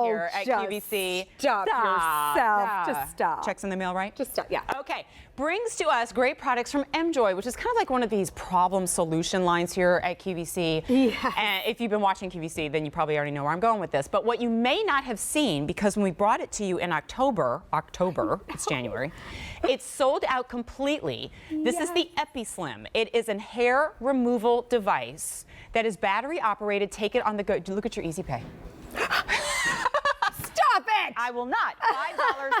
here at QVC. Stop yourself. Just stop. Checks in the mail, right? Just stop, yeah. Okay, brings to us great products from Emjoi, which is kind of like one of these problem solution lines here at QVC. Yeah. And if you've been watching QVC, then you probably already know where I'm going with this. But what you may not have seen, because when we brought it to you in October, it's January, it's sold out completely. This is the EpiSlim. It is a hair removal device that is battery operated. Take it on the go. Look at your Easy Pay. Stop it! I will not.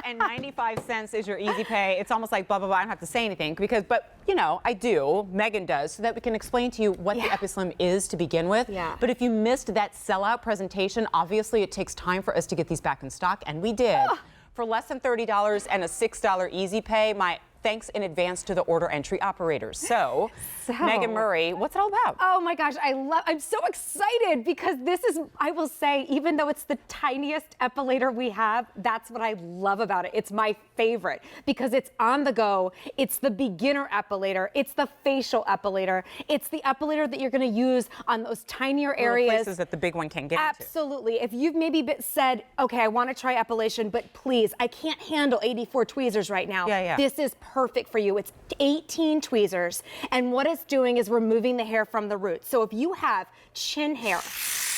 $5.95 is your Easy Pay. It's almost like blah, blah, blah. I don't have to say anything but you know, I do. Megan does, so that we can explain to you what the EpiSlim is to begin with. Yeah. But if you missed that sellout presentation, obviously it takes time for us to get these back in stock, and we did. For less than $30 and a $6 Easy Pay, my thanks in advance to the order entry operators. So, Megan Murray, what's it all about? Oh my gosh, I'm so excited because this is, I will say, even though it's the tiniest epilator we have, that's what I love about it. It's my favorite because it's on the go. It's the beginner epilator. It's the facial epilator. It's the epilator that you're going to use on those tinier areas. Places that the big one can get into. Absolutely. If you've maybe said, okay, I want to try epilation, but please, I can't handle 84 tweezers right now. This is perfect for you. It's 18 tweezers, and what it's doing is removing the hair from the root. So if you have chin hair,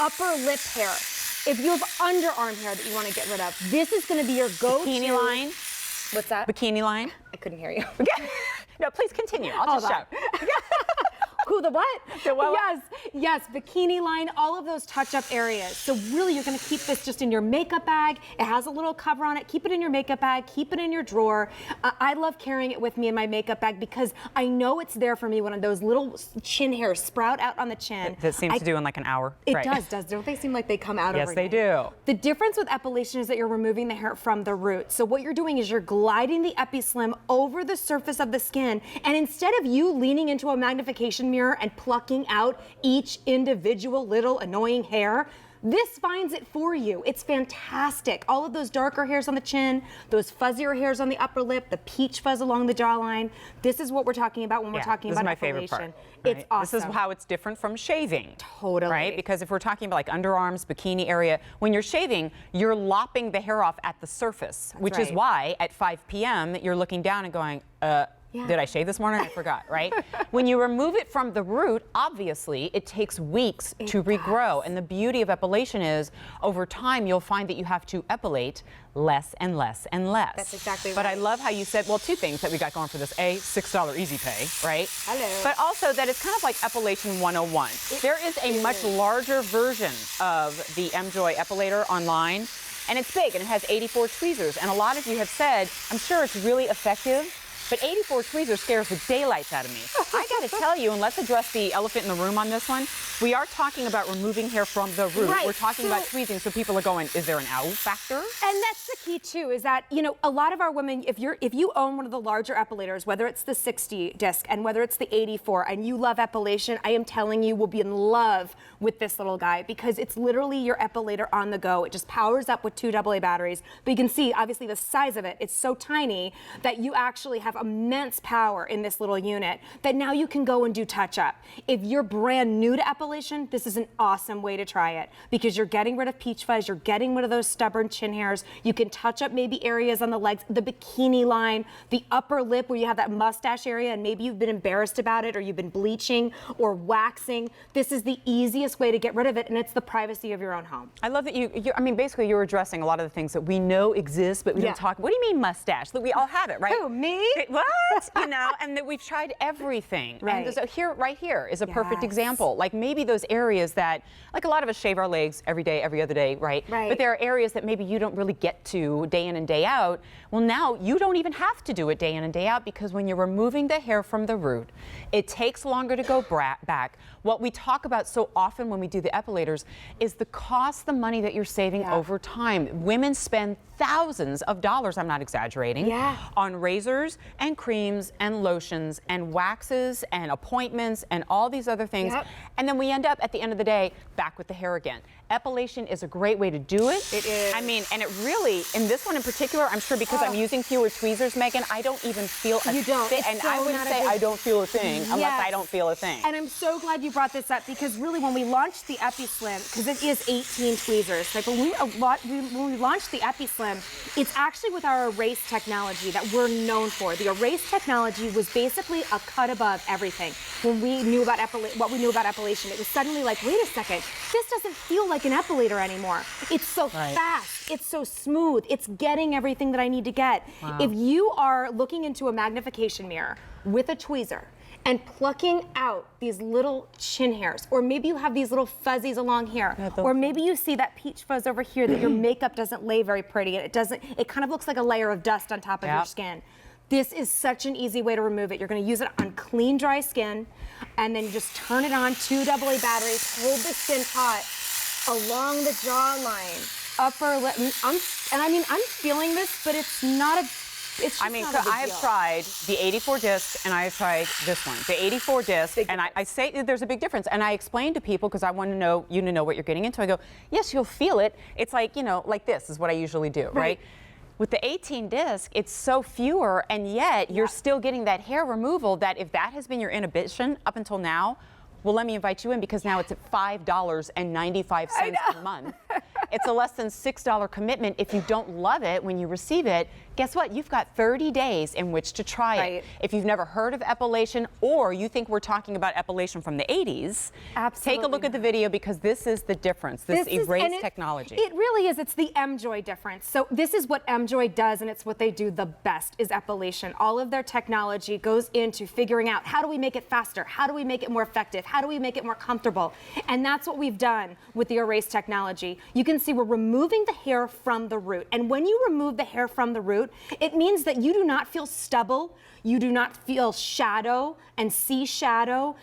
upper lip hair, if you have underarm hair that you want to get rid of, this is going to be your go-to. Bikini line. What's that? Bikini line. I couldn't hear you. No, please continue. I'll just shout. Who, the what? The what? Yes, bikini line, all of those touch-up areas. So really, you're going to keep this just in your makeup bag. It has a little cover on it. Keep it in your makeup bag. Keep it in your drawer. I love carrying it with me in my makeup bag because I know it's there for me when those little chin hairs sprout out on the chin. That seems to do in like an hour. It does. Don't they seem like they come out Yes, overnight? they do. The difference with epilation is that you're removing the hair from the root. So what you're doing is you're gliding the EpiSlim over the surface of the skin, and instead of you leaning into a magnification mirror and plucking out each individual little annoying hair, this finds it for you. It's fantastic. All of those darker hairs on the chin, those fuzzier hairs on the upper lip, the peach fuzz along the jawline. This is what we're talking about when we're talking about epilation. This is my favorite part. It's awesome. This is how it's different from shaving. Totally. Right? Because if we're talking about like underarms, bikini area, when you're shaving, you're lopping the hair off at the surface, which is why at 5 p.m. you're looking down and going, did I shave this morning? I forgot, right? When you remove it from the root, obviously, it takes weeks to regrow. And the beauty of epilation is, over time, you'll find that you have to epilate less and less and less. That's exactly right. But I love how you said, well, two things that we got going for this. A, $6 Easy Pay, right? Hello. But also that it's kind of like Epilation 101. There is a much larger version of the Emjoi Epilator online. And it's big, and it has 84 tweezers. And a lot of you have said, I'm sure it's really effective, but 84 tweezers scares the daylights out of me. I gotta tell you, and let's address the elephant in the room on this one. We are talking about removing hair from the root. We're talking about tweezing, so people are going, is there an ow factor? And that's the key too, is that, you know, a lot of our women, if you own one of the larger epilators, whether it's the 60 disc and whether it's the 84, and you love epilation, I am telling you, will be in love with this little guy because it's literally your epilator on the go. It just powers up with 2 AA batteries. But you can see, obviously, the size of it, it's so tiny that you actually have immense power in this little unit that now you can go and do touch-up. If you're brand new to epilation, this is an awesome way to try it because you're getting rid of peach fuzz, you're getting rid of those stubborn chin hairs, you can touch up maybe areas on the legs, the bikini line, the upper lip where you have that mustache area and maybe you've been embarrassed about it or you've been bleaching or waxing. This is the easiest way to get rid of it, and it's the privacy of your own home. I love that I mean, basically you're addressing a lot of the things that we know exist, but we don't talk. What do you mean mustache? Look, we all have it, right? Who, me? What? You know, and that we've tried everything. Right. And so right here is a perfect example. Like maybe those areas that, like a lot of us shave our legs every day, every other day, right? But there are areas that maybe you don't really get to day in and day out. Well, now you don't even have to do it day in and day out because when you're removing the hair from the root, it takes longer to go back. What we talk about so often when we do the epilators is the cost, the money that you're saving over time. Women spend thousands of dollars, I'm not exaggerating, on razors and creams and lotions and waxes and appointments and all these other things. And then we end up at the end of the day back with the hair again. epilation is a great way to do it. It is. I mean, and it really, in this one in particular, I'm sure because I'm using fewer tweezers, Megan, I don't even feel a You don't. thing. It's And so I would not a say big- I don't feel a thing unless I don't feel a thing. And I'm so glad you brought this up because really when we launched the EpiSlim, because it is 18 tweezers, like when we launched the EpiSlim, it's actually with our erase technology that we're known for. The erase technology was basically a cut above everything. When we knew about what we knew about epilation, it was suddenly like, wait a second, this doesn't feel like an epilator anymore. It's so fast, it's so smooth, it's getting everything that I need to get. Wow. If you are looking into a magnification mirror with a tweezer and plucking out these little chin hairs, or maybe you have these little fuzzies along here, or maybe you see that peach fuzz over here that your makeup doesn't lay very pretty, and it kind of looks like a layer of dust on top of your skin. This is such an easy way to remove it. You're going to use it on clean, dry skin, and then you just turn it on, 2 AA batteries, hold the skin hot along the jawline, upper lip. I'm feeling this, but it's not a. It's just I mean, not a big I have deal. tried the 84 disc and I have tried this one. The 84 disc, and I say there's a big difference. And I explain to people because I want to know you to know what you're getting into. I go, yes, you'll feel it. It's like, like this is what I usually do, right? With the 18 disc, it's so fewer, and yet you're still getting that hair removal that if that has been your inhibition up until now, well, let me invite you in because now it's at $5.95 a month. It's a less than $6 commitment. If you don't love it when you receive it, guess what? You've got 30 days in which to try it. If you've never heard of epilation or you think we're talking about epilation from the 80s, take a look at the video because this is the difference, this erase technology. It really is. It's the Emjoi difference. So this is what Emjoi does, and it's what they do the best is epilation. All of their technology goes into figuring out how do we make it faster? How do we make it more effective? How do we make it more comfortable? And that's what we've done with the erase technology. You can see we're removing the hair from the root. And when you remove the hair from the root, it means that you do not feel stubble, you do not feel shadow and see shadow,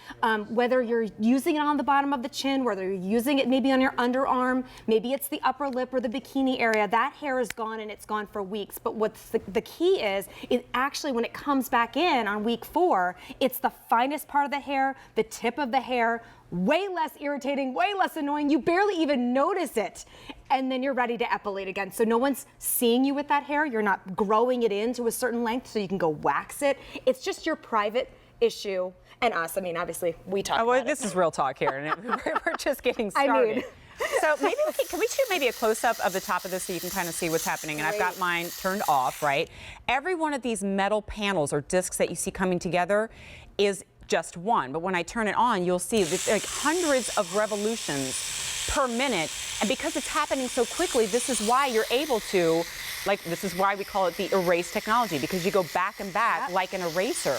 whether you're using it on the bottom of the chin, whether you're using it maybe on your underarm, maybe it's the upper lip or the bikini area, that hair is gone and it's gone for weeks. But what's the key is actually when it comes back in on week 4, it's the finest part of the hair, the tip of the hair, way less irritating, way less annoying. You barely even notice it. And then you're ready to epilate again. So no one's seeing you with that hair. You're not growing it into a certain length so you can go wax it. It's just your private issue. And us, I mean, obviously, we talk about this is real talk here, and we're just getting started. So maybe can we shoot maybe a close-up of the top of this so you can kind of see what's happening? And I've got mine turned off, right? Every one of these metal panels or discs that you see coming together is just one. But when I turn it on, you'll see that like hundreds of revolutions per minute. And because it's happening so quickly, this is why you're able to, this is why we call it the erase technology, because you go back and back like an eraser.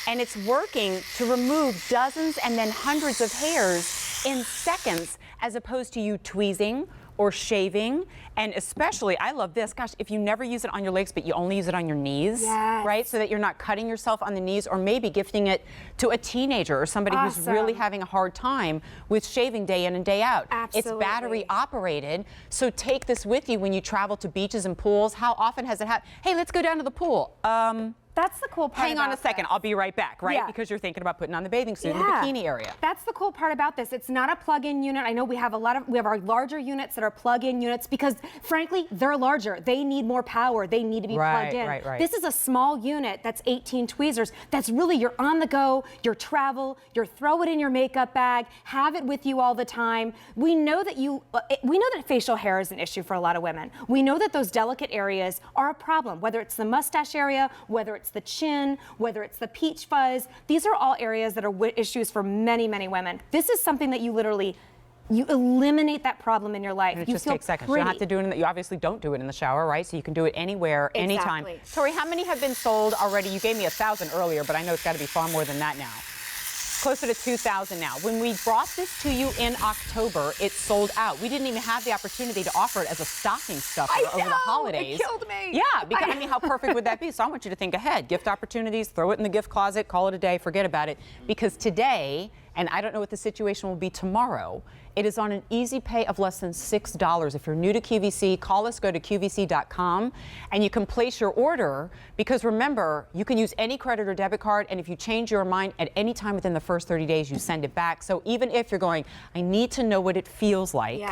And it's working to remove dozens and then hundreds of hairs in seconds, as opposed to you tweezing or shaving. And especially, I love this, gosh, if you never use it on your legs, but you only use it on your knees, right? So that you're not cutting yourself on the knees, or maybe gifting it to a teenager or somebody who's really having a hard time with shaving day in and day out. It's battery operated, so take this with you when you travel to beaches and pools. How often has it happened? Hey, let's go down to the pool. That's the cool part. Hang on a second, I'll be right back, right? Because you're thinking about putting on the bathing suit in the bikini area. That's the cool part about this. It's not a plug-in unit. I know we have our larger units that are plug-in units because, frankly, they're larger. They need more power. They need to be plugged in. This is a small unit that's 18 tweezers. That's really you're on the go, you're travel, you're throw it in your makeup bag, have it with you all the time. We know that facial hair is an issue for a lot of women. We know that those delicate areas are a problem, whether it's the mustache area, whether it's the chin, whether it's the peach fuzz. These are all areas that are issues for many, many women. This is something that you eliminate that problem in your life. And it just takes seconds. You don't have to do it you obviously don't do it in the shower, right? So you can do it anywhere, anytime. Tori, how many have been sold already? You gave me 1,000 earlier, but I know it's got to be far more than that now. Closer to 2,000 now. When we brought this to you in October, it sold out. We didn't even have the opportunity to offer it as a stocking stuffer over the holidays. It killed me. Yeah, because I mean, how perfect would that be? So I want you to think ahead. Gift opportunities, throw it in the gift closet, call it a day, forget about it. Because today, and I don't know what the situation will be tomorrow. It is on an easy pay of less than $6. If you're new to QVC, call us, go to QVC.com, and you can place your order, because remember, you can use any credit or debit card, and if you change your mind at any time within the first 30 days, you send it back. So even if you're going, I need to know what it feels like,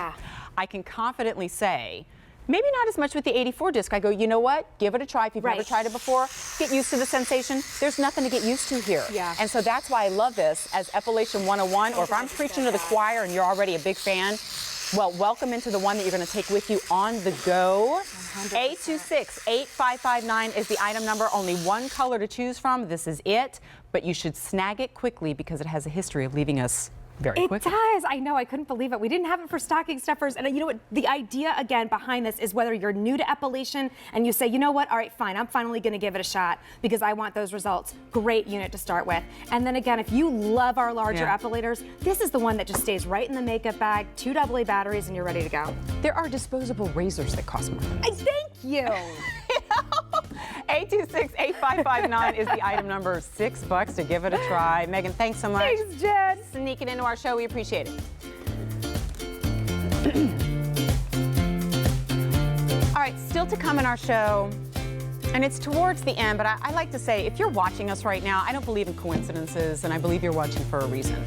I can confidently say, maybe not as much with the 84 disc. I go, you know what? Give it a try. If you've never tried it before, get used to the sensation. There's nothing to get used to here. And so that's why I love this as Epilation 101, or if I'm preaching to the choir and you're already a big fan, well, welcome into the one that you're going to take with you on the go. 826-8559 is the item number. Only one color to choose from. This is it. But you should snag it quickly because it has a history of leaving us very quickly. It does. I know. I couldn't believe it. We didn't have it for stocking stuffers. And you know what? The idea, again, behind this is whether you're new to epilation and you say, you know what? All right, fine. I'm finally going to give it a shot because I want those results. Great unit to start with. And then again, if you love our larger epilators, this is the one that just stays right in the makeup bag, 2 AA batteries, and you're ready to go. There are disposable razors that cost more than this. Thank you. 826-8559 is the item number. $6 to give it a try. Megan, thanks so much. Thanks, Jen. Sneaking into our show. We appreciate it. All right, still to come in our show, and it's towards the end, but I like to say, if you're watching us right now, I don't believe in coincidences, and I believe you're watching for a reason.